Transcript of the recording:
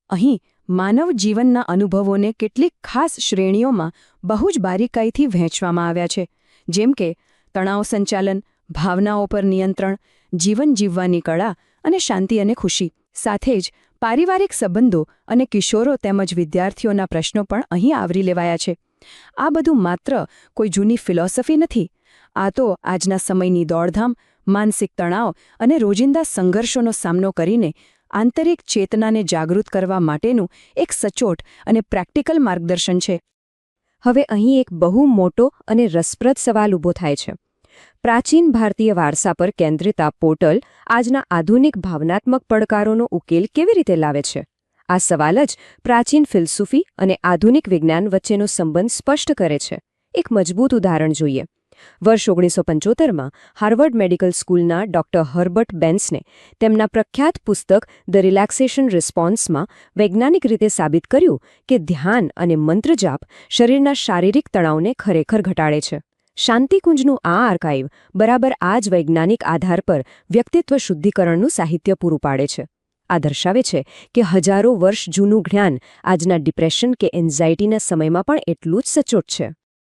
અહીં માનવ જીવનના અનુભવોને કેટલીક ખાસ શ્રેણીઓમાં બહુ જ બારીકાઈથી વહેંચવામાં આવ્યા છે, જેમ કે તણાવ સંચાલન, ભાવનાઓ પર નિયંત્રણ, જીવન જીવવાની કળા અને શાંતિ અને ખુશી. સાથે જ પારિવારિક સંબંધો અને કિશોરો તેમજ વિદ્યાર્થીઓના પ્રશ્નો પણ અહીં આવરી લેવાયા છે. આ બધું માત્ર કોઈ જૂની ફિલોસોફી નથી. આ તો આજના સમયની દોડધામ, માનસિક તણાવ અને રોજિંદા સંઘર્ષોનો સામનો કરીને આંતરિક ચેતનાને જાગૃત કરવા માટેનું એક સચોટ અને પ્રેક્ટિકલ માર્ગદર્શન છે. હવે અહીં એક બહુ મોટો અને રસપ્રદ સવાલ ઊભો થાય છે. પ્રાચીન ભારતીય વારસા પર કેન્દ્રિત આ પોર્ટલ આજના આધુનિક ભાવનાત્મક પડકારોનો ઉકેલ કેવી રીતે લાવે છે? આ સવાલ જ પ્રાચીન ફિલસૂફી અને આધુનિક વિજ્ઞાન વચ્ચેનો સંબંધ સ્પષ્ટ કરે છે. એક મજબૂત ઉદાહરણ જોઈએ. વર્ષ 1975માં હાર્વર્ડ મેડિકલ સ્કૂલના ડોક્ટર હર્બર્ટ બેન્સને તેમના પ્રખ્યાત પુસ્તક ધ રિલેક્સેશન રિસ્પોન્સમાં વૈજ્ઞાનિક રીતે સાબિત કર્યું કે ધ્યાન અને મંત્રજાપ શરીરના શારીરિક તણાવને ખરેખર ઘટાડે છે. શાંતિકુંજનું આ આર્કાઇવ બરાબર આ જ વૈજ્ઞાનિક આધાર પર વ્યક્તિત્વ શુદ્ધિકરણનું સાહિત્ય પૂરું પાડે છે. આ દર્શાવે છે કે હજારો વર્ષ જૂનું જ્ઞાન આજના ડિપ્રેશન કે એન્ઝાઇટીના સમયમાં પણ એટલું જ સચોટ છે.